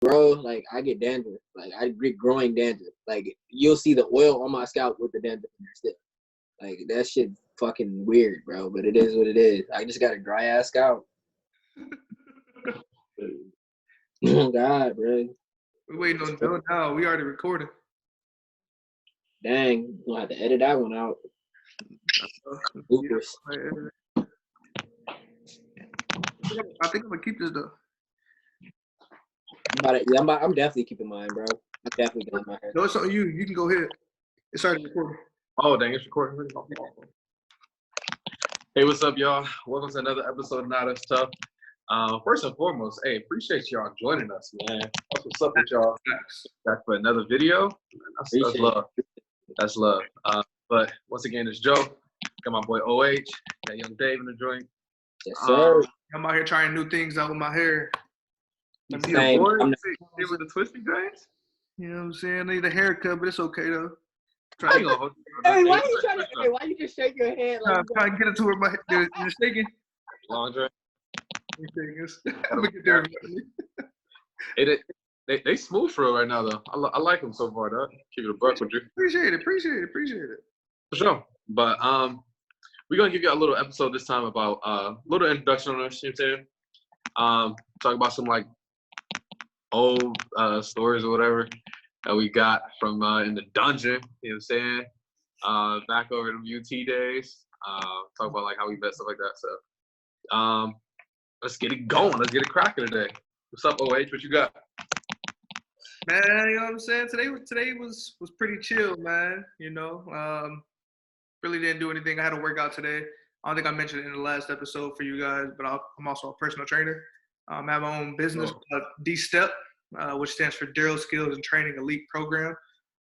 bro, like I get dandruff. Like I get growing dandruff. Like you'll see the oil on my scalp with the dandruff in there still. Like that shit fucking weird, bro. But it is what it is. I just got a dry ass scalp. Oh God, bro. We waiting on Joe now. We already recording. Dang, we'll have to edit that one out. Bloopers. I think I'm gonna keep this though. I'm definitely keeping mine, bro. I'm definitely getting my hair. No, it's on you. You can go ahead. It's already recording. Oh, dang, it's recording. Hey, what's up, y'all? Welcome to another episode of Not As Tough. First and foremost, hey, appreciate y'all joining us, man. That's what's up with y'all. Back for another video. That's love. That's love. But once again, it's Joe. Got my boy OH. Got young Dave in the joint. Yes, sir. I'm out here trying new things out with my hair. You see a boy with the twisty grains? You know what I'm saying? I need a haircut, but it's okay though. Hey, why you just shake your head like trying to get it to where my head is shaking? Laundry. I'm gonna get there. They smooth for real right now though. I like them so far though. Keep it a buck with you. Appreciate it. For sure. But we're gonna give you a little episode this time about little introduction on us, you know what I'm saying? Talk about some like old stories or whatever that we got from in the dungeon, you know what I'm saying? Back over them UT days. Talk about like how we met, stuff like that. So let's get it going. Let's get it cracking today. What's up, OH? What you got? Man, you know what I'm saying? Today was pretty chill, man. You know, really didn't do anything. I had a workout today. I don't think I mentioned it in the last episode for you guys, but I'm also a personal trainer. I have my own business called D-Step, which stands for Daryl Skills and Training Elite Program,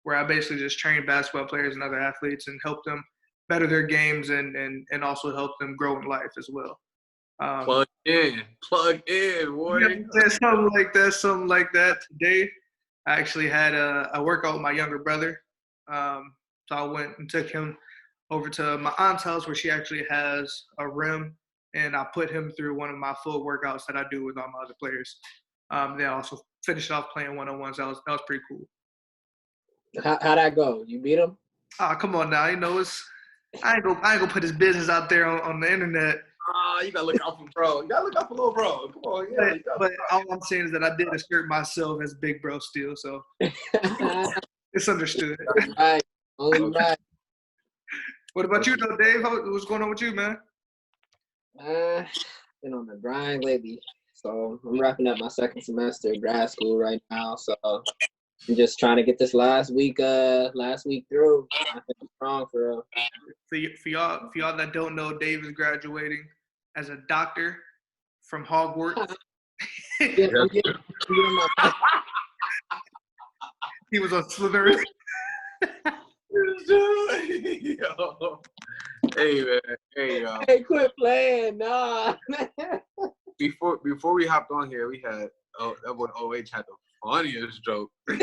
where I basically just train basketball players and other athletes and help them better their games and also help them grow in life as well. Plug in, boy. Yeah, something like that. Today, I actually had a workout with my younger brother. So I went and took him over to my aunt's house where she actually has a rim, and I put him through one of my full workouts that I do with all my other players. Then I also finished off playing one-on-ones. That was pretty cool. How'd that go? You beat him? Oh, come on now. You know, I ain't gonna put his business out there on the internet. You gotta look out for bro. You gotta look out for little bro. Come on, yeah. But all I'm saying is that I did assert myself as big bro still, so it's understood. Right. Only right. What about you though, Dave? What's going on with you, man? Been on the grind lately. So I'm wrapping up my second semester of grad school right now. So I'm just trying to get this last week through. I think I'm strong for real. For y'all that don't know, Dave is graduating as a doctor from Hogwarts. He was on Slytherin. Hey man, hey y'all. Hey, quit playing, nah. Before we hopped on here, we had that boy OH had the funniest joke. We'll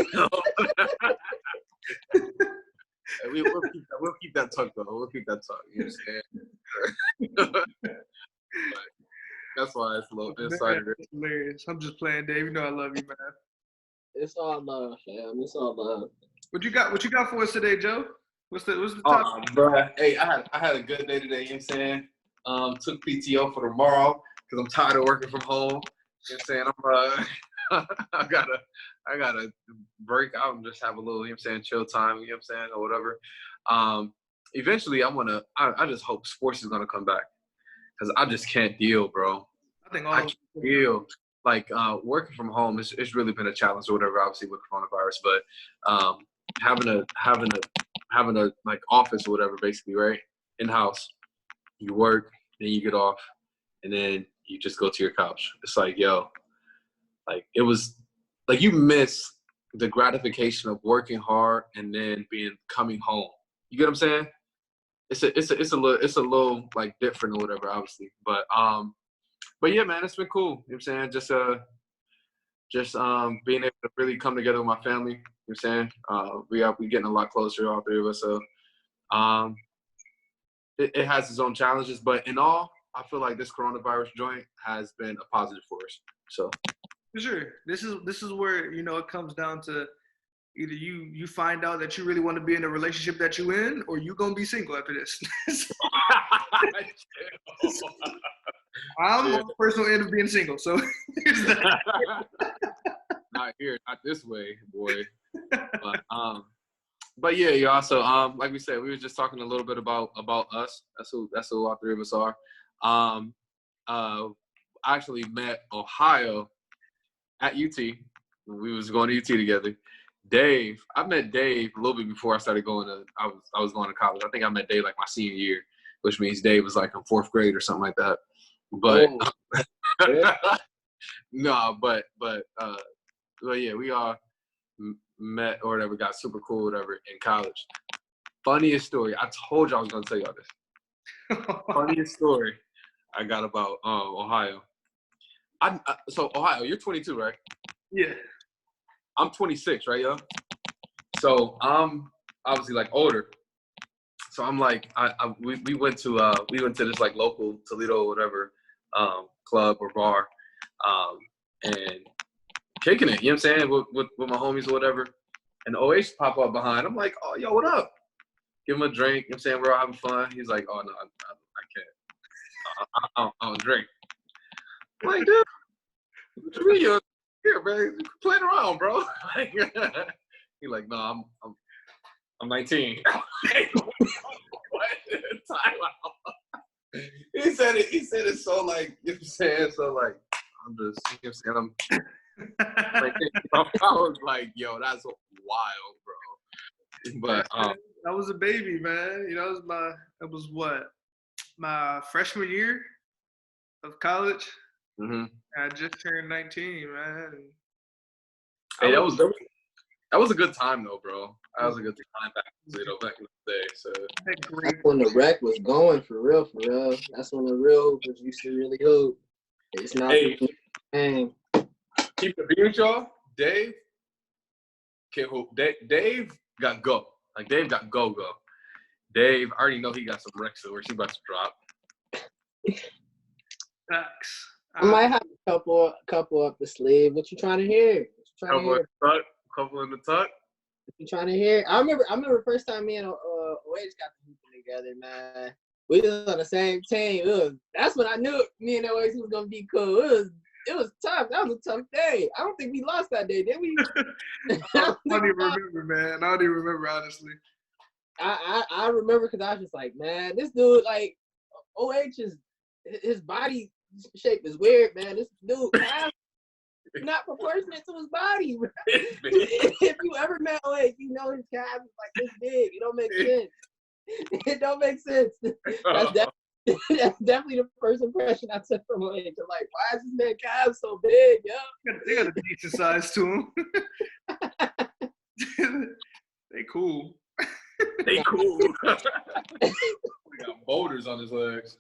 keep that tucked though. We'll keep that tucked. You understand? That's why it's a little insider. Hilarious. I'm just playing, Dave. You know I love you, man. It's all love, fam. It's all love. What you got for us today, Joe? What's the topic? Bro, hey, I had a good day today, you know what I'm saying? Took PTO for tomorrow because I'm tired of working from home. You know what I'm saying? I gotta break out and just have a little, you know what I'm saying, chill time, you know what I'm saying, or whatever. Eventually I just hope sports is gonna come back. Because I just can't deal, bro. I can't deal. Like working from home, it's really been a challenge or whatever, obviously with coronavirus, but having a like office or whatever, basically, right? In-house. You work, then you get off, and then you just go to your couch. It's like, yo, like it was like you miss the gratification of working hard and then coming home. You get what I'm saying? It's a little like different or whatever, obviously. But yeah, man, it's been cool. You know what I'm saying? Just being able to really come together with my family. You know what I'm saying? We getting a lot closer, all three of us. So it has its own challenges, but in all, I feel like this coronavirus joint has been a positive for us. So For sure. This is where, you know, it comes down to either you find out that you really want to be in a relationship that you in, or you gonna be single after this. I'm on the personal end of being single, so there's that. Not here, not this way, boy. But yeah, y'all. So like we said, we were just talking a little bit about us. That's who all three of us are. I actually met Ohio at UT. We was going to UT together. Dave, I met Dave a little bit before I started going to. I was going to college. I think I met Dave like my senior year, which means Dave was like in 4th grade or something like that. But no, but yeah, we all met or whatever, got super cool, whatever, in college. Funniest story. I told you I was gonna tell y'all this. Funniest story I got about Ohio. So Ohio, you're 22, right? Yeah. I'm 26, right, yo? So I'm obviously like older. So I'm like, we went to this like local Toledo whatever club or bar, and kicking it. You know what I'm saying? With my homies or whatever. And OH pop up behind. I'm like, oh, yo, what up? Give him a drink. You know what I'm saying? We're all having fun. He's like, oh, no, I can't. I don't drink. I'm like, dude, what you mean? You're here, man. Playing around, bro. He's like, no, I'm 19. What? Time out. He said it so like, you know what I'm saying? So like, I'm just, you know what I'm saying? Like, I was like, yo, that's wild, bro. But I was a baby, man. You know, it was my freshman year of college. mm-hmm. I just turned 19, man. Hey, that was a good time though, bro. That was a good time back in the day. So that's when the rec was going for real, for real. That's when the real hoopers used to really hoop. It's not the game. Keep the beat, y'all. Dave can't hoop. Dave got go. Like Dave got go. Dave, I already know he got some Rex where she about to drop. Facts. I might have a couple up the sleeve. What you trying to hear? Couple in the tuck. What you trying to hear? I remember first time me and OH got the hooping together, man. We was on the same team. That's when I knew me and OH was gonna be cool. It was tough. That was a tough day. I don't think we lost that day, did we? I don't even remember, man. I don't even remember, honestly. I remember because I was just like, man, this dude, like, OH is, his body shape is weird, man. This dude, not proportionate to his body. If you ever met OH, you know his calf is like this big. It don't make sense. It don't make sense. That's definitely the first impression I took from OH. I'm like, why is this man calf so big, yo? They got a decent size to him. They cool. They cool. He got boulders on his legs.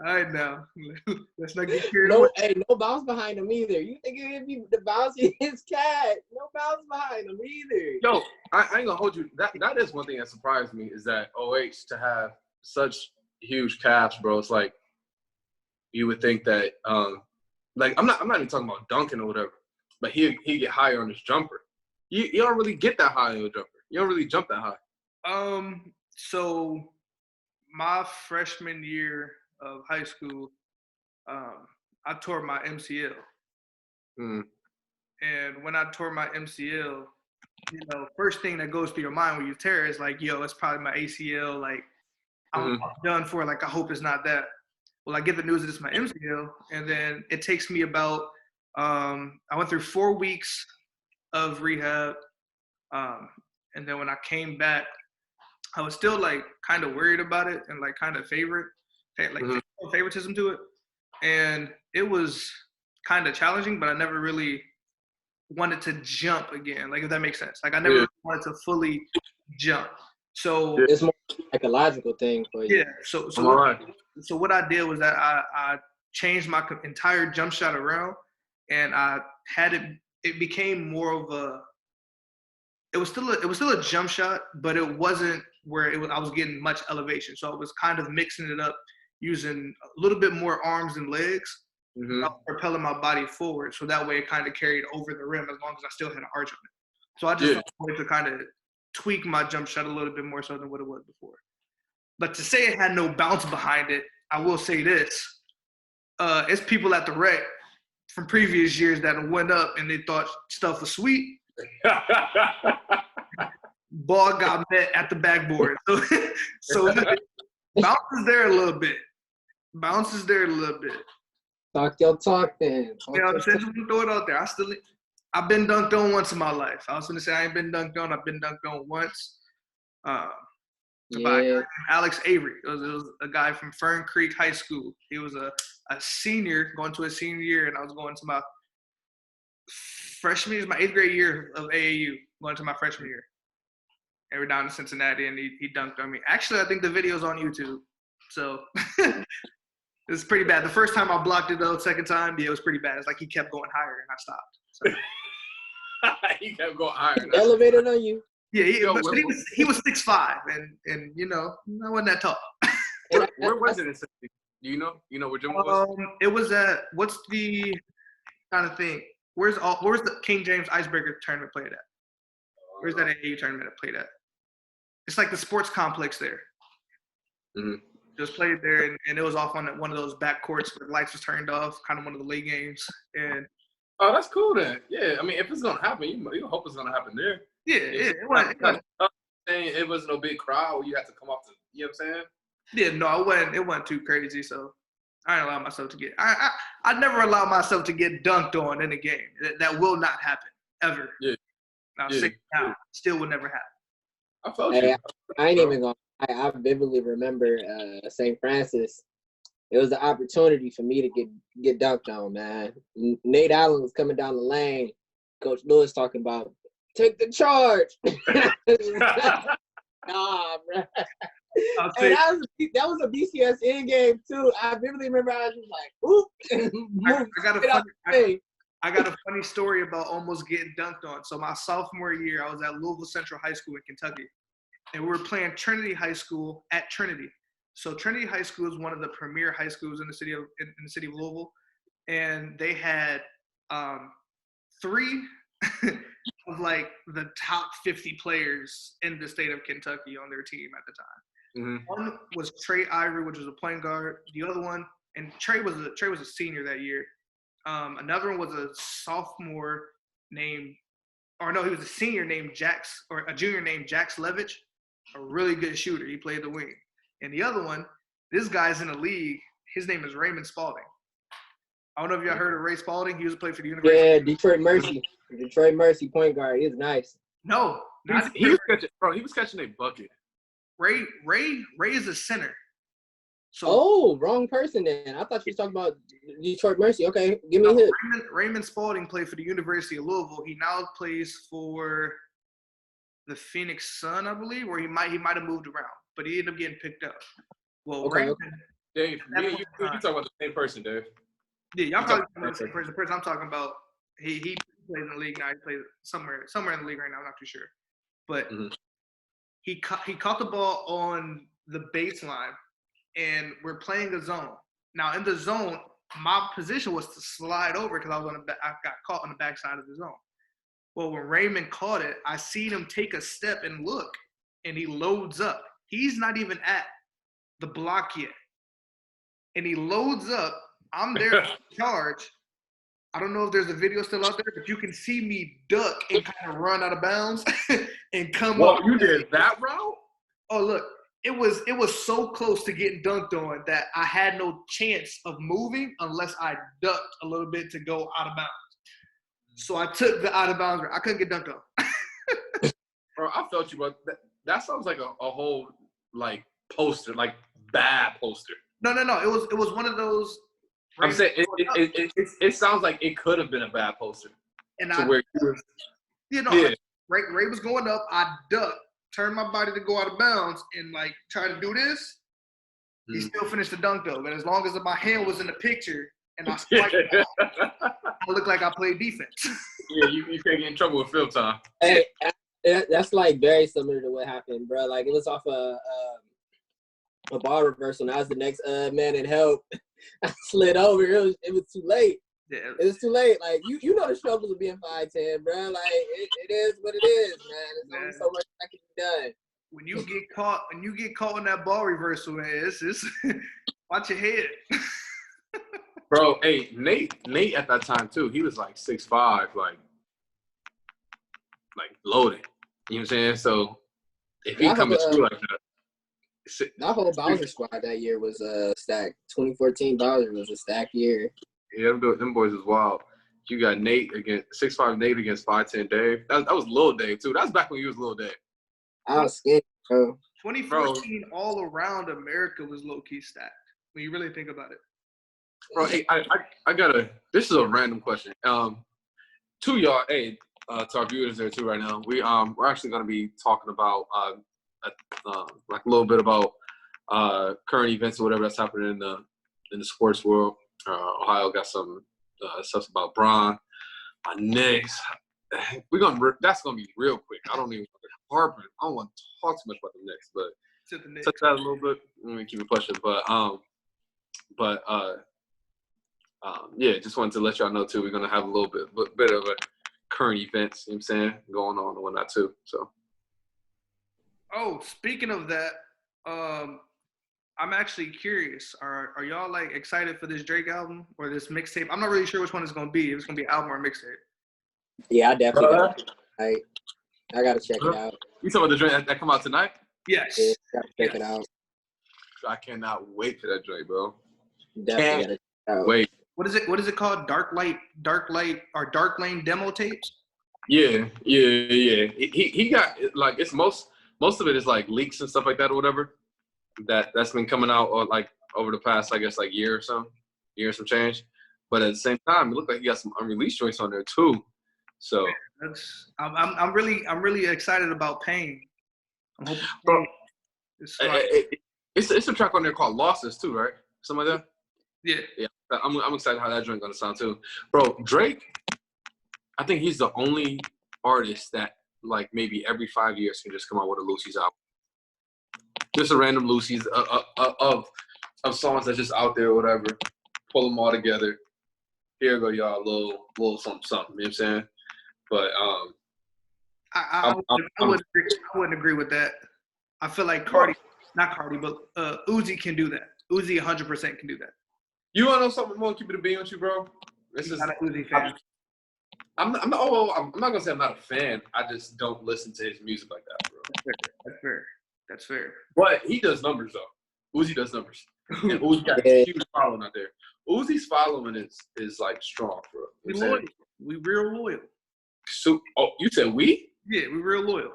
All right, now let's not get carried away. Hey, no bounce behind him either. You think it'd be the bounce in his cat? No bounce behind him either. Yo, I ain't gonna hold you. That is one thing that surprised me is that OH to have such huge calves, bro. It's like you would think that like I'm not even talking about dunking or whatever, but he get higher on his jumper. You don't really get that high on your jumper. You don't really jump that high. So my freshman year of high school, I tore my MCL. Mm. And when I tore my MCL, you know, first thing that goes through your mind when you tear is like, yo, it's probably my ACL. Like, I'm done for. Like, I hope it's not that. Well, I get the news that it's my MCL, and then it takes me about, I went through 4 weeks of rehab. And then when I came back, I was still like kind of worried about it and like kind of favoritism to it. And it was kind of challenging, but I never really wanted to jump again. Like, if that makes sense. Like, I never wanted to fully jump. So it's more like a logical thing for you. Yeah. So what I did was that I changed my entire jump shot around, and I had it became more of a. It was still a jump shot, but it wasn't where I was getting much elevation. So I was kind of mixing it up, using a little bit more arms and legs, Mm-hmm. I was propelling my body forward, so that way it kind of carried over the rim as long as I still had an arch on it. So I just wanted to kind of tweak my jump shot a little bit more so than what it was before. But to say it had no bounce behind it, I will say this. It's people at the rec from previous years that went up and they thought stuff was sweet. Ball got met at the backboard. So bounce is there a little bit. Talk your talk then. You know what I'm saying? Just throw it out there. I've been dunked on once in my life. I was going to say I ain't been dunked on. I've been dunked on once. By a guy named Alex Avery. It was a guy from Fern Creek High School. He was a senior going to his senior year, and I was going to my freshman year, my 8th grade year of AAU, going to my freshman year. And we're down in Cincinnati, and he dunked on me. Actually, I think the video's on YouTube. So it's pretty bad. The first time I blocked it, though. Second time, yeah, it was pretty bad. It's like he kept going higher, and I stopped. So. He kept going higher. Elevated on you. Yeah, he was 6'5", and you know, I wasn't that tall. Where was it in Cincinnati? Do you know? You know where Jim was? It was at what's the kind of thing? Where's the King James Icebreaker tournament played at? Where's that AAU tournament played at? It's like the sports complex there. Mm-hmm. Just played there, and it was off on one of those back courts where the lights was turned off, kind of one of the late games. And oh, that's cool then. Yeah, I mean, if it's gonna happen, you hope it's gonna happen there. Yeah, it wasn't no big crowd where you have to come off to, you know what I'm saying? Yeah, no, it wasn't too crazy, so I didn't allow myself to get I never allow myself to get dunked on in a game. That will not happen ever. Yeah. Now, still would never happen. I felt you. I ain't even gonna I vividly remember St. Francis. It was the opportunity for me to get dunked on, man. Nate Allen was coming down the lane. Coach Lewis talking about, take the charge. Nah, bro. And that was a BCS in game too. I vividly remember I was just like, oop. I got a funny story about almost getting dunked on. So my sophomore year, I was at Louisville Central High School in Kentucky, and we were playing Trinity High School at Trinity. So Trinity High School is one of the premier high schools in the city of Louisville, and they had 3 of like the top 50 players in the state of Kentucky on their team at the time. Mm-hmm. One was Trey Ivory, which was a point guard. The other one, and Trey was a senior that year. Another one was a sophomore he was a senior named Jax, or a junior named Jax Levitch, a really good shooter. He played the wing. And the other one, this guy's in the league. His name is Raymond Spalding. I don't know if y'all heard of Ray Spalding. He used to play for the University. Yeah, Detroit Mercy point guard. He's nice. No, he was catching a bucket. Ray is a center. So, wrong person then. I thought you were talking about Detroit Mercy. Okay, give me a hit. Raymond Spalding played for the University of Louisville. He now plays for the Phoenix Sun, I believe, or he might have moved around, but he ended up getting picked up. Well, okay. Raymond, Dave, you talking about the same person, Dave. Yeah, y'all probably talking about the same person. The person I'm talking about, he plays in the league now. He plays somewhere in the league right now. I'm not too sure, but he caught the ball on the baseline, and we're playing a zone. Now in the zone, my position was to slide over because I got caught on the backside of the zone. Well, when Raymond caught it, I seen him take a step and look, and he loads up. He's not even at the block yet, and he loads up. I'm there to charge. I don't know if there's a video still out there, but you can see me duck and kind of run out of bounds and come up. You did that route? Oh, look, it was so close to getting dunked on that I had no chance of moving unless I ducked a little bit to go out of bounds. So I took the out of bounds route. I couldn't get dunked on. Bro, I felt you, but that sounds like a whole like poster, like bad poster. No. It was one of those. I'm saying it sounds like it could have been a bad poster. And Ray was going up. I ducked, turned my body to go out of bounds, and like try to do this. He still finished the dunk though. But as long as my hand was in the picture and I spiked it, I looked like I played defense. Yeah, you can't get in trouble with field time. Hey, that's like very similar to what happened, bro. Like it was off a ball reversal. And I was the next man in help. I slid over. It was too late. Yeah. It was too late. Like you know the struggles of being 5'10", bro. Like it is what it is, man. There's only so much that can be done. When you get caught in that ball reversal, man, it's watch your head. Bro, hey, Nate at that time too, he was like 6'5", like loaded. You know what I'm saying? So if he coming through like that. That whole Bowser squad that year was stacked. 2014 Bowser was a stacked year. Yeah, them boys was wild. You got Nate against 6'5" Nate against 5'10" Dave. That was Lil Dave too. That was back when you was Lil Dave. I was scared, bro. 2014 all around America was low key stacked. When you really think about it. Bro, hey, I got this is a random question. To y'all, hey, to our viewers there too right now. We're actually gonna be talking about like a little bit about current events or whatever that's happening in the sports world. Ohio got some stuff about Bron, my Knicks. That's gonna be real quick. I don't even want to I don't want to talk too much about the Knicks, but touch that a little bit. Let me keep it pushing. But yeah, just wanted to let y'all know too. We're gonna have a little bit of a current events, you know what I'm saying, going on and whatnot too. So. Oh, speaking of that, I'm actually curious. Are y'all like excited for this Drake album or this mixtape? I'm not really sure which one it's gonna be. If it's gonna be an album or a mixtape. Yeah, I definitely I gotta check it out. You talking about the joint that come out tonight? Yes. Yeah, gotta check it out. I cannot wait for that joint, bro. Definitely gotta check it out. Wait. What is it called? Dark Light, or Dark Lane demo tapes? Yeah. He got like it's most of it is like leaks and stuff like that or whatever. That's been coming out or like over the past, I guess, like year or some change. But at the same time, it looked like he got some unreleased joints on there too. So I'm really excited about Pain. I'm hoping bro, it's a track on there called Losses too, right? Something like that. Yeah. I'm excited how that joint gonna sound too, bro. Drake, I think he's the only artist that like maybe every 5 years can just come out with a Lucy's album. Just a random Lucy's of songs that's just out there or whatever. Pull them all together. Here go y'all, little something. You know what I'm saying? But I wouldn't agree with that. I feel like not Cardi, but Uzi can do that. Uzi 100% can do that. You wanna know something more? Keep it a bean with you, bro. This is not an Uzi fan. I'm not gonna say I'm not a fan. I just don't listen to his music like that, bro. That's fair. But he does numbers though. Uzi does numbers, and Uzi got a huge following out there. Uzi's following is like strong, bro. We loyal. We real loyal. So, you said we? Yeah, we real loyal.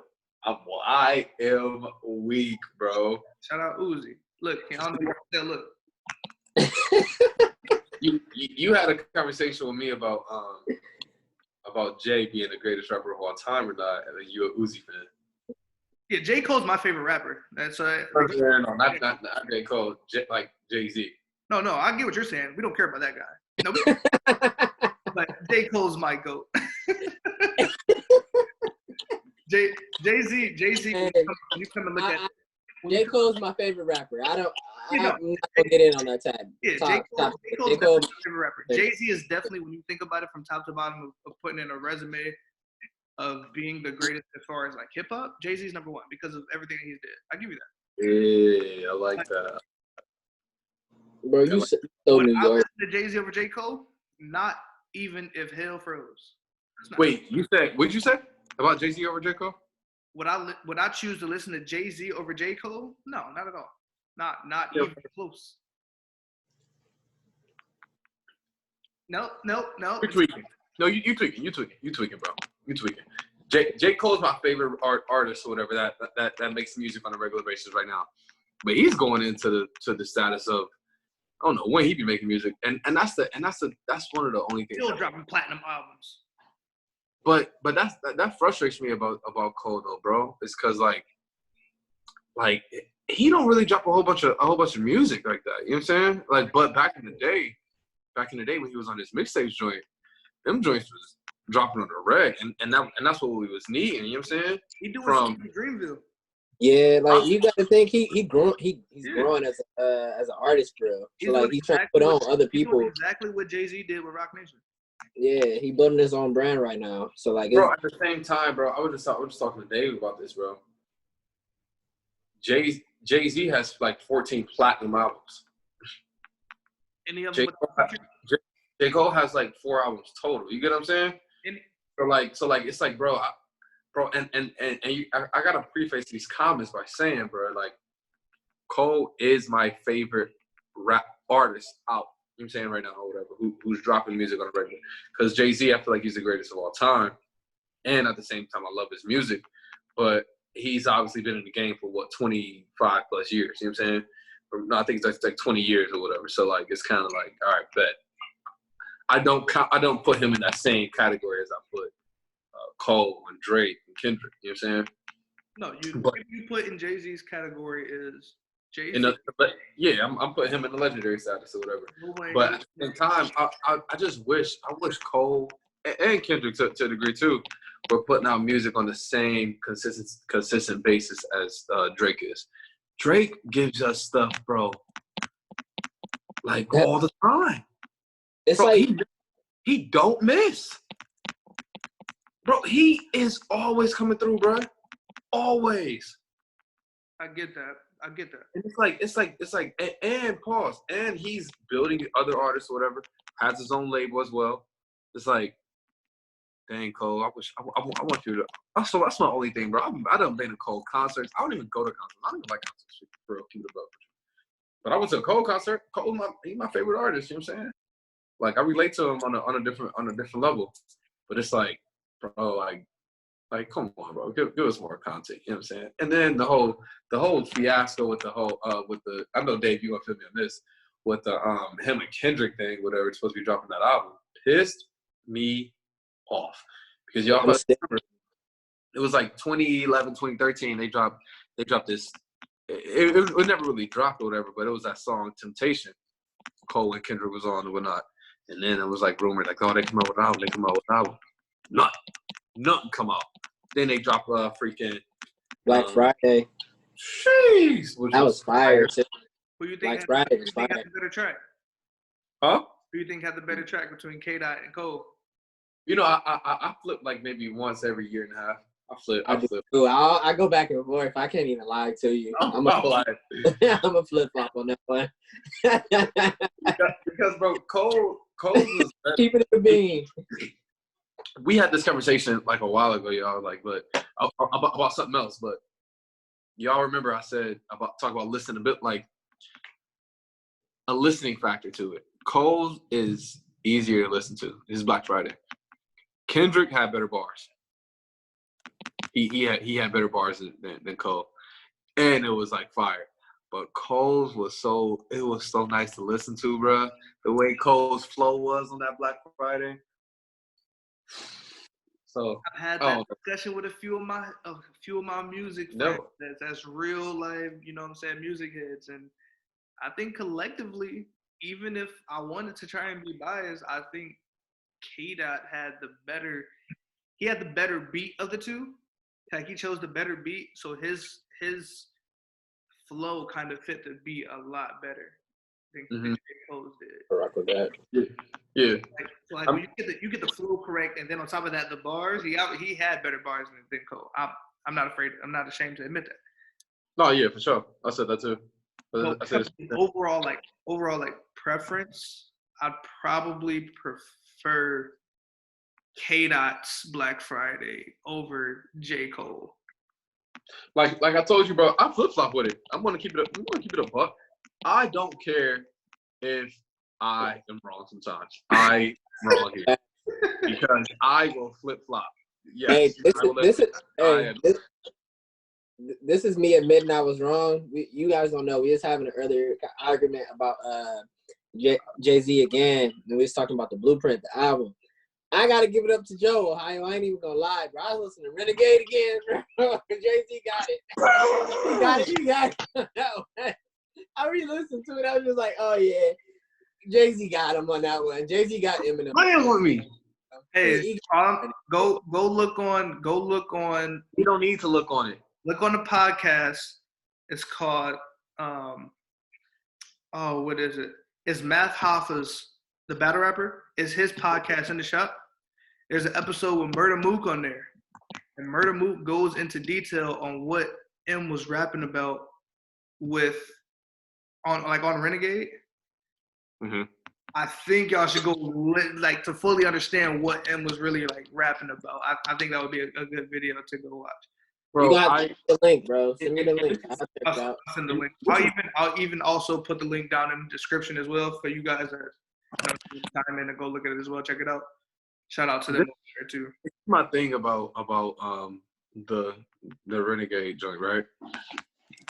I am weak, bro. Shout out Uzi. Look, I don't know what look. You had a conversation with me about Jay being the greatest rapper of all time or not, and then you a Uzi fan. Yeah, J. Cole's my favorite rapper. That's no, not J. Cole, like Jay-Z. No, I get what you're saying. We don't care about that guy. No, but J. Cole's my GOAT. Jay-Z, when you come and look at J. Cole's my favorite rapper. I'm not gonna get in on that tab. Yeah, J. Cole's definitely my favorite rapper. Jay-Z is definitely, when you think about it from top to bottom of putting in a resume of being the greatest as far as like hip hop, Jay-Z's number one because of everything he did. I give you that. Yeah, I like that. Bro, you so New I York. listen to Jay-Z over J. Cole? Not even if hell froze. Wait, what'd you say about Jay-Z over J. Cole? Would I choose to listen to Jay-Z over J. Cole? No, not at all. Not even close. No. You're tweaking. No, you tweaking. You tweaking, bro. You tweaking. J. Cole's my favorite artist or whatever that makes music on a regular basis right now. But he's going into the status of, I don't know when he be making music, and that's one of the only things. Still dropping platinum albums. But that frustrates me about Cole though, bro. It's because like he don't really drop a whole bunch of music like that. You know what I'm saying? Like, but back in the day when he was on his mixtapes joint, them joints was dropping on the reg, and that's what we was needing. You know what I'm saying? He doing from Dreamville. Yeah, like Oh. you got to think he's growing as an artist, bro. So like he's trying to put on other people. He's doing exactly what Jay-Z did with Rock Nation. Yeah, he building his own brand right now. So like, Bro, at the same time, bro, I was just talking to Dave about this, bro. Jay-Z has like 14 platinum albums. Any of J. them? Cole has like 4 albums total. You get what I'm saying? So like it's like, bro, I gotta preface these comments by saying, bro, like Cole is my favorite rap artist out. You know what I'm saying right now or whatever, who's dropping music on a regular. Because Jay-Z, I feel like he's the greatest of all time. And at the same time, I love his music. But he's obviously been in the game for, 25 plus years. You know what I'm saying? No, I think it's like 20 years or whatever. So, like, it's kind of like, all right, bet. I don't put him in that same category as I put Cole and Drake and Kendrick. You know what I'm saying? No, you put in Jay-Z's category is Jay-Z. Yeah, I'm putting him in the legendary status or whatever. But at the same time, I wish Cole and Kendrick to a degree too were putting out music on the same consistent basis as Drake is. Drake gives us stuff, bro, like all the time. It's bro, like he don't miss. Bro, he is always coming through, bro. Always. I get that. And it's like, and pause. And he's building other artists or whatever. Has his own label as well. It's like, dang, Cole, I want you to. So that's my only thing, bro. I done been to Cole concerts. I don't even go to concerts. I don't even like concerts, bro. Keep it above. But I went to a Cole concert. Cole, he's my favorite artist. You know what I'm saying? Like I relate to him on a different level. But it's like, bro, like come on, bro, give us more content. You know what I'm saying? And then the whole fiasco with the whole I know Dave, you gonna feel me on this with the him and Kendrick thing, whatever. It's supposed to be dropping that album. Pissed me off because y'all remember it was like 2011, 2013. They dropped this. It never really dropped or whatever, but it was that song Temptation. Cole and Kendrick was on and whatnot. And then it was like rumored like, oh, they come out with an album. Nothing come out. Then they drop a freaking Black Friday. Jeez, that was fire. Who you think Black Friday was fire. Had the better track? Huh? Who you think had the better track between K-Dot and Cole? You know, I flip like maybe once every year and a half. I flip. I go back and forth. I can't even lie to you. I'm a flip flop on that one. because bro, Cole was keeping it a bean. We had this conversation like a while ago, y'all. Like, but about something else. But y'all remember I said talk about listening a bit, like a listening factor to it. Cole is easier to listen to. This is Black Friday. Kendrick had better bars. He had better bars than Cole, and it was like fire. But Cole's was so nice to listen to, bro. The way Cole's flow was on that Black Friday. So I've had that discussion with a few of my music fans that's real life, you know what I'm saying, music heads, and I think collectively, even if I wanted to try and be biased, I think K-Dot had the better beat of the two. Like he chose the better beat, so his flow kind of fit the beat a lot better than J. Cole's did. I rock with that. Yeah. Like when you get the flow correct, and then on top of that, the bars, he had better bars than Cole. I'm not ashamed to admit that. No, yeah, for sure. I said that too. Overall preference, I'd probably prefer K-Dot's Black Friday over J. Cole. Like I told you, bro, I flip flop with it. I'm gonna keep it a buck. I don't care if I am wrong sometimes. I am wrong here because I will flip flop. Yes, this is me admitting I was wrong. You guys don't know. We was having an earlier argument about Jay-Z again, and we was talking about the Blueprint, the album. I gotta give it up to Joe, Ohio. I ain't even gonna lie, bro. I was listening to Renegade again, bro. Jay-Z got it. He got it. No. I re-listened to it. I was just like, oh yeah, Jay-Z got him on that one. Jay-Z got Eminem. Playing with me. Hey, go look on. You don't need to look on it. Look on the podcast. It's called what is it? It's Math Hoffa's the battle rapper. It's his podcast in the shop. There's an episode with Murder Mook on there. And Murder Mook goes into detail on what M was rapping about on Renegade. Mm-hmm. I think y'all should go to fully understand what M was really like rapping about. I think that would be a good video to go watch. Bro, you got the link, bro. Send me the link. I'll send the link. I'll even also put the link down in the description as well for you guys that time in to go look at it as well. Check it out. Shout out to them there too. My thing about the Renegade joint, right?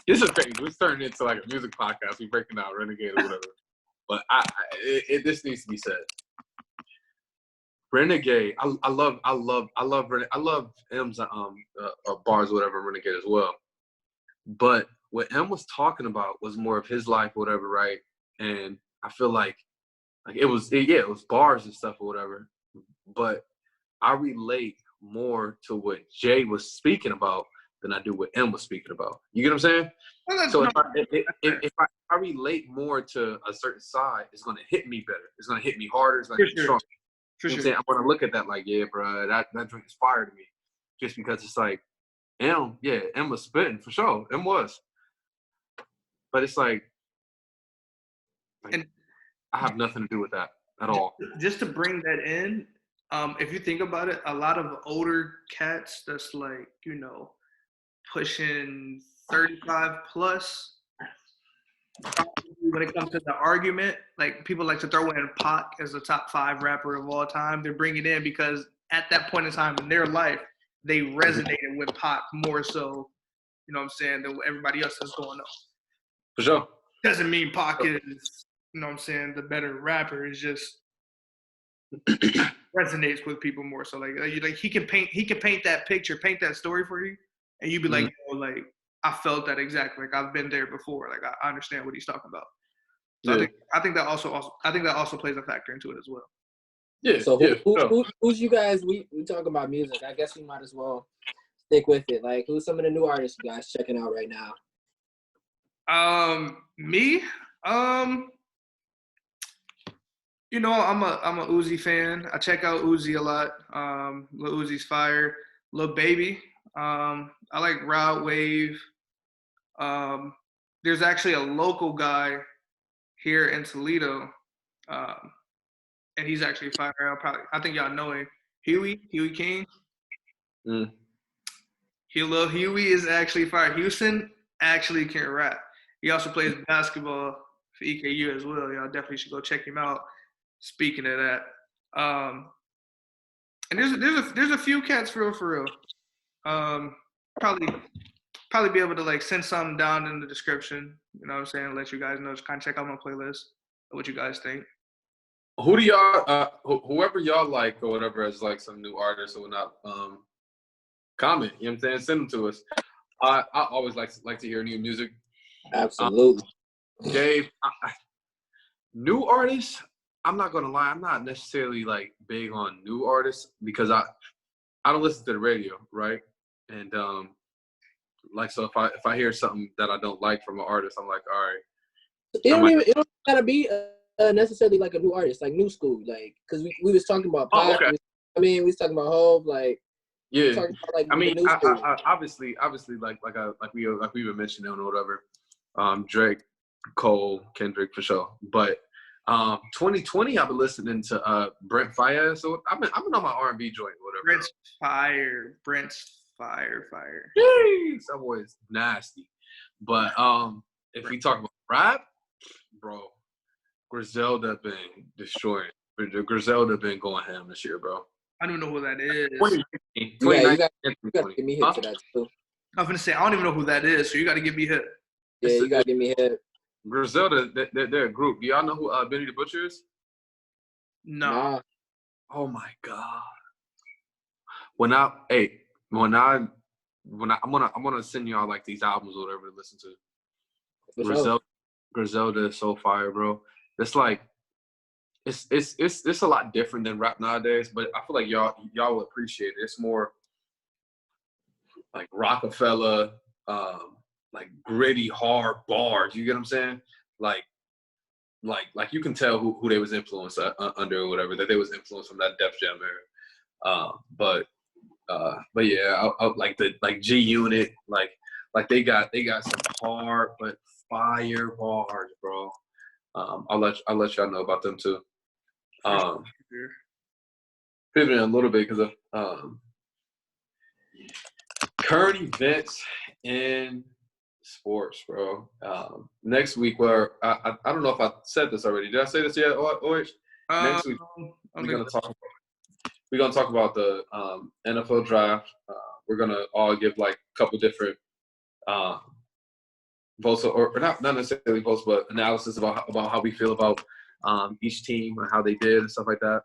This is crazy. It's turned into like a music podcast. We breaking down Renegade or whatever. But this needs to be said. Renegade, I love M's bars, whatever, Renegade as well. But what M was talking about was more of his life, whatever, right? And I feel like it was bars and stuff or whatever. But I relate more to what Jay was speaking about than I do what M was speaking about. You get what I'm saying? Well, so if I relate more to a certain side, it's gonna hit me better. It's gonna hit me harder. It's gonna hit me stronger. For sure. I'm gonna look at that like, yeah, bro, that drink is fire to me, just because it's like M was spitting for sure. M was, but it's like and I have nothing to do with that at all. Just to bring that in, if you think about it, a lot of older cats that's like, pushing 35 plus, when it comes to the argument, like people like to throw in Pac as the top 5 rapper of all time. They're bringing it in because at that point in time in their life, they resonated with Pac more so, than what everybody else is going on. For sure. Doesn't mean Pac is, the better rapper. It's just resonates with people more. So like he can paint that picture, paint that story for you, and you'd be like, I felt that exactly. Like I've been there before. Like I understand what he's talking about. So yeah. I think that also plays a factor into it as well. Yeah. So who's you guys? We talk about music. I guess we might as well stick with it. Like who's some of the new artists you guys checking out right now? Me. I'm a Uzi fan. I check out Uzi a lot. Lil Uzi's fire. Lil Baby. I like Rod Wave. There's actually a local guy here in Toledo, and he's actually fire. I think y'all know him. Huey King. Lil Huey is actually fire. Houston actually can rap. He also plays basketball for EKU as well. Y'all definitely should go check him out. Speaking of that, and there's a few cats for real. Probably be able to like send something down in the description. You know what I'm saying? Let you guys know. Just kind of check out my playlist. What you guys think? Who do y'all, whoever y'all like or whatever as like some new artists or whatnot, comment. You know what I'm saying? Send them to us. I always like to hear new music. Absolutely. Dave, new artists. I'm not gonna lie. I'm not necessarily like big on new artists because I don't listen to the radio, right? And so if I hear something that I don't like from an artist, I'm like, all right. It don't gotta be necessarily like a new artist, like new school, like because we was talking about Pac. Okay. We was talking about Hov, like. Yeah. About, like, I obviously like we were mentioning or whatever. Drake, Cole, Kendrick for sure, but 2020 I've been listening to Brent Fayez, so I've been on my R&B joint or whatever. Brent's fire. Jeez, that boy is nasty. But if we talk about rap, bro, Griselda been destroying. Griselda been going ham this year, bro. I don't even know who that is. You got to give me hit to that too. I was gonna say I don't even know who that is, so you got to give me hit. Yeah, you got to give me hit. Griselda, they're a group. Do y'all know who Benny the Butcher is? No. Nah. Oh my God. I'm gonna send y'all like these albums or whatever to listen to. Griselda is so fire, bro. It's like it's a lot different than rap nowadays, but I feel like y'all will appreciate it. It's more like Rockefeller, like gritty, hard bars. You get what I'm saying? Like you can tell who they was influenced under or whatever, that they was influenced from that Def Jam era. But yeah, I like G Unit, like they got some hard but fire bars, bro. I'll let y'all know about them too. Pivoting a little bit because of current events in sports, bro. Next week, where I don't know if I said this already. Did I say this yet? Next week we're gonna talk about the NFL draft. We're gonna all give like a couple different votes, or not necessarily votes, but analysis about how we feel about each team and how they did and stuff like that.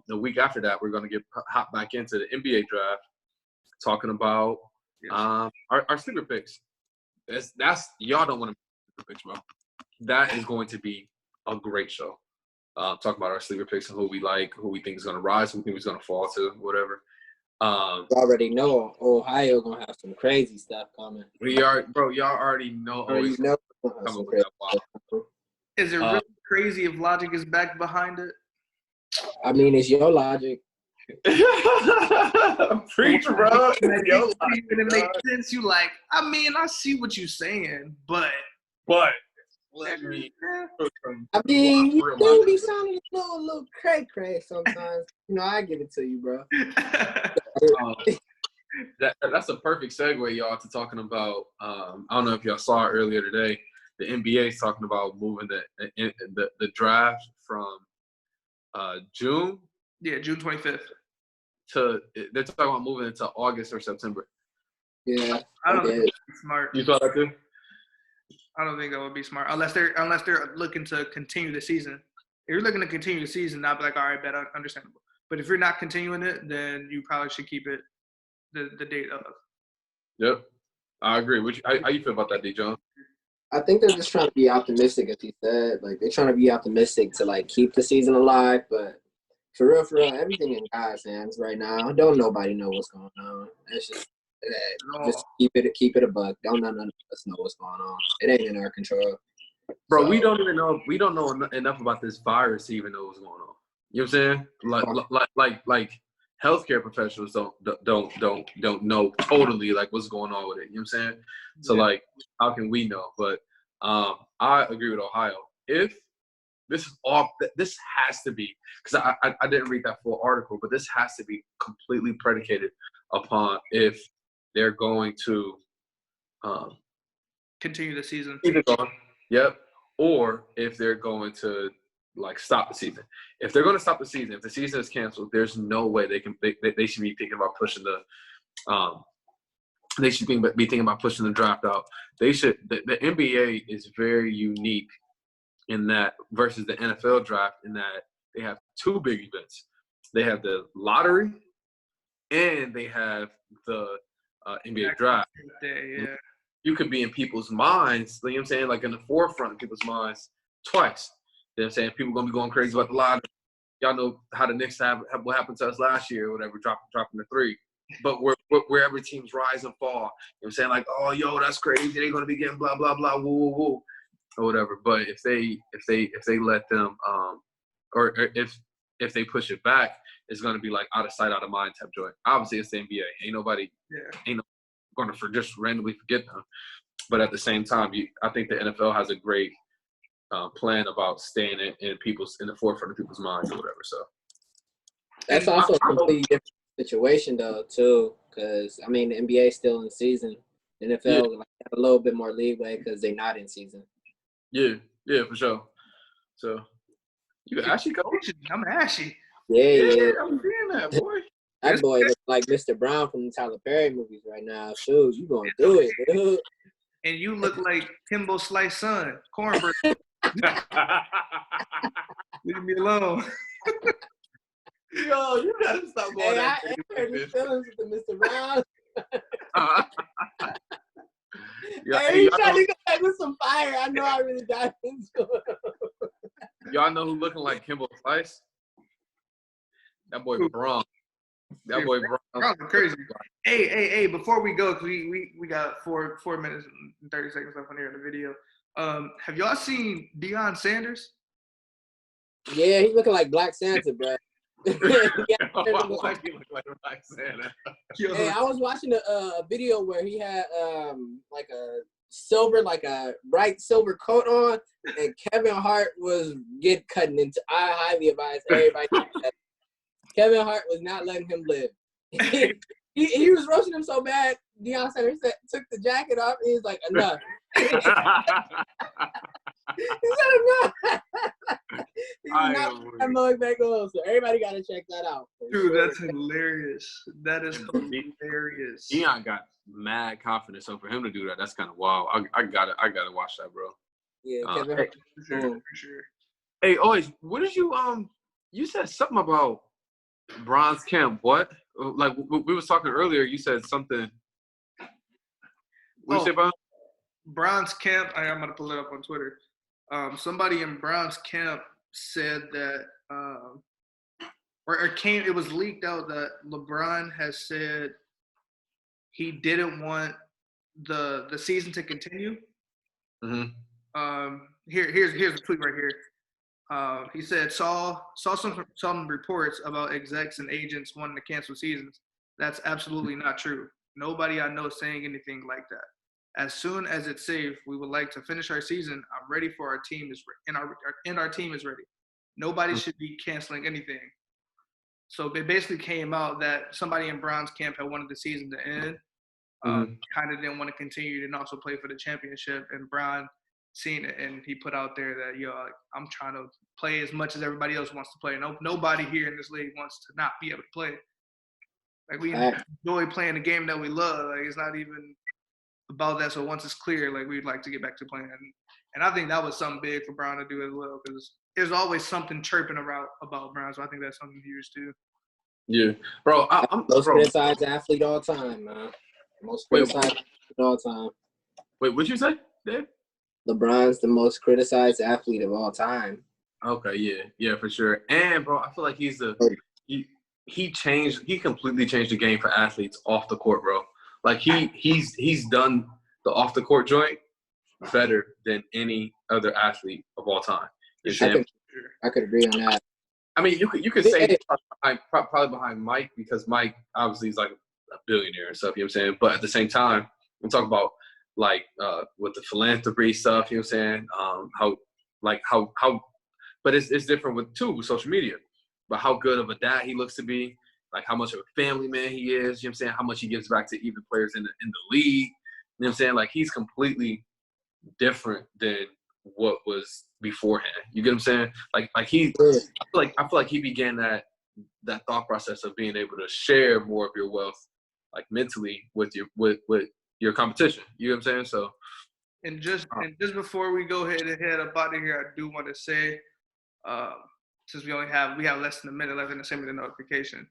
The week after that, we're gonna hop back into the NBA draft, talking about our sleeper picks. That's y'all don't want to sleeper picks, bro. That is going to be a great show. Talk about our sleeper picks and who we like, who we think is going to rise, who we think is going to fall to, whatever. You already know Ohio gonna have some crazy stuff coming. Y'all already know. Is it really crazy if logic is back behind it? I mean, it's your logic. Preach, bro. It makes sense. You like, I mean, I see what you're saying, but let me. I mean, you do be sounding a little cray sometimes. You know, I give it to you, bro. That's a perfect segue, y'all, to talking about. I don't know if y'all saw it earlier today. The NBA is talking about moving the draft from June. Yeah, June 25th. They're talking about moving it to August or September. Yeah, I don't think that's smart. You thought that too? I don't think that would be smart unless they're looking to continue the season. If you're looking to continue the season, I'd be like, all right, bet, understandable. But if you're not continuing it, then you probably should keep it the date of. Yep, I agree. How you feel about that, D. John? I think they're just trying to be optimistic, as he said. Like, they're trying to be optimistic to like keep the season alive, but for real, everything in God's hands right now. Don't nobody know what's going on. It's just keep it a buck. Don't none of us know what's going on. It ain't in our control. Bro, so, we don't even know. We don't know enough about this virus to even know what's going on. You know what I'm saying? Like healthcare professionals don't know totally like what's going on with it. You know what I'm saying? So like, how can we know? But I agree with Ohio. If this has to be, because I didn't read that full article, but this has to be completely predicated upon if they're going to continue the season. Yep. Or if they're going to like stop the season. If they're going to stop the season, if the season is canceled, there's no way they should be thinking about pushing the they should be thinking about pushing the draft out. They should. The NBA is very unique in that versus the NFL draft in that they have two big events. They have the lottery and they have the NBA draft. Yeah. You could be in people's minds, you know what I'm saying, like in the forefront of people's minds twice. You know what I'm saying? People going to be going crazy about the lottery. Y'all know how the Knicks have what happened to us last year or whatever, dropping the three. But wherever teams rise and fall, you know what I'm saying? Like, oh, yo, that's crazy. They're going to be getting blah, blah, blah, woo, woo, woo, or whatever. But if they let them, or if they push it back, it's going to be like out of sight, out of mind type joint. Obviously, it's the NBA. Ain't nobody going to just randomly forget them. But at the same time, I think the NFL has a great plan about staying in the forefront of people's minds or whatever. So that's also a completely different situation though too, because I mean the NBA is still in season. The NFL like, have a little bit more leeway because they're not in season. Yeah, for sure. So you actually go. I'm ashy. Yeah. I'm seeing that boy. That boy looks like Mr. Brown from the Tyler Perry movies right now. Shoot, you gonna do it, dude. And you look like Kimbo Slice's son, Cornbread. Leave me alone. Yo, you gotta stop going I heard his feelings with the Mr. Brown. He's trying to go back with some fire. I know I really got into it. Y'all know who looking like Kimbo Slice? That boy Braun. That boy Braun Browns are crazy. Hey, before we go, because we got 4 minutes and 30 seconds left on here in the video. Have y'all seen Deion Sanders? Yeah, he's looking like Black Santa, bro. Why he look like Black Santa? Hey, I was watching a video where he had like a silver, like a bright silver coat on, and Kevin Hart was cutting into. I highly advise everybody. Kevin Hart was not letting him live. he was roasting him so bad. Deion Sanders took the jacket off, and he was like, enough. He said enough. He was not putting that mug back on, so everybody got to check that out. Dude, that's hilarious. That is hilarious. Deion got mad confidence, so for him to do that, that's kind of wild. I gotta watch that, bro. Yeah, Kevin Hart. For sure. Hey, always, what did you you said something about Bronze Camp? What? Like we was talking earlier, you said something. What did you say about Bronze Camp? I'm gonna pull it up on Twitter. Somebody in Bronze Camp said that, it was leaked out that LeBron has said he didn't want the season to continue. Mm-hmm. Here's a tweet right here. He said saw some reports about execs and agents wanting to cancel seasons. That's absolutely not true. Nobody I know is saying anything like that. As soon as it's safe, we would like to finish our season. I'm ready for our team our team is ready. Nobody should be canceling anything. So it basically came out that somebody in Bronze Camp had wanted the season to end. Kind of didn't want to continue and also play for the championship. And Bron seen it, and he put out there that, I'm trying to play as much as everybody else wants to play. Nobody here in this league wants to not be able to play. Like, we enjoy playing the game that we love. Like, it's not even about that. So once it's clear, like, we'd like to get back to playing. And I think that was something big for Bron to do as well, because there's always something chirping about Bron. So I think that's something huge too. Yeah, bro. I'm most criticized athlete all time, man. Most criticized athlete all time. Wait, what'd you say, Dave? LeBron's the most criticized athlete of all time. Okay, yeah, for sure. And bro, I feel like he completely changed the game for athletes off the court, bro. Like he's done the off the court joint better than any other athlete of all time. I could agree on that. I mean, you could say probably behind Mike, because Mike obviously is like a billionaire and stuff. You know what I'm saying? But at the same time, we talk about like with the philanthropy stuff. You know what I'm saying? How but it's different with social media. But how good of a dad he looks to be, like how much of a family man he is. You know what I'm saying? How much he gives back to even players in the league. You know what I'm saying? Like, he's completely different than what was beforehand. You get what I'm saying? Like I feel like he began that thought process of being able to share more of your wealth, like mentally, with your competition. You know what I'm saying? So, and just before we go ahead up out of here, I do want to say, since we have less than a minute left, and send me the notification.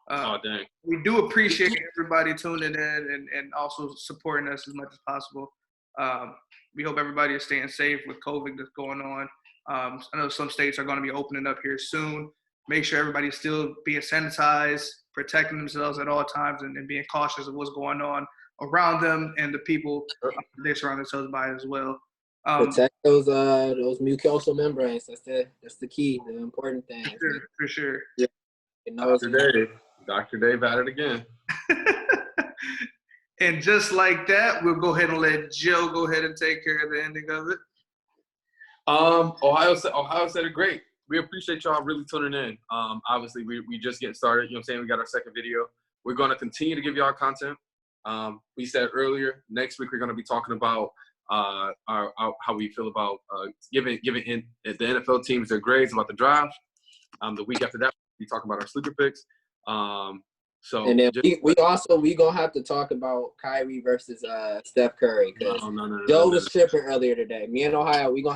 Oh dang! We do appreciate everybody tuning in and also supporting us as much as possible. We hope everybody is staying safe with COVID that's going on. I know some states are going to be opening up here soon. Make sure everybody's still being sanitized, protecting themselves at all times, and being cautious of what's going on around them and the people they surround themselves by as well. Protect those mucosal membranes. That's the key, the important thing. For sure. Yeah. Dr. Dave at it again. And just like that, we'll go ahead and let Joe go ahead and take care of the ending of it. Ohio said it great. We appreciate y'all really tuning in. Obviously, we just getting started. You know what I'm saying? We got our second video. We're going to continue to give y'all content. We said earlier, next week we're going to be talking about how we feel about giving the NFL teams their grades about the draft. The week after that, we talk about our sleeper picks. So and then we gonna have to talk about Kyrie versus Steph Curry, because Joe was tripping earlier today. Me and Ohio, we gonna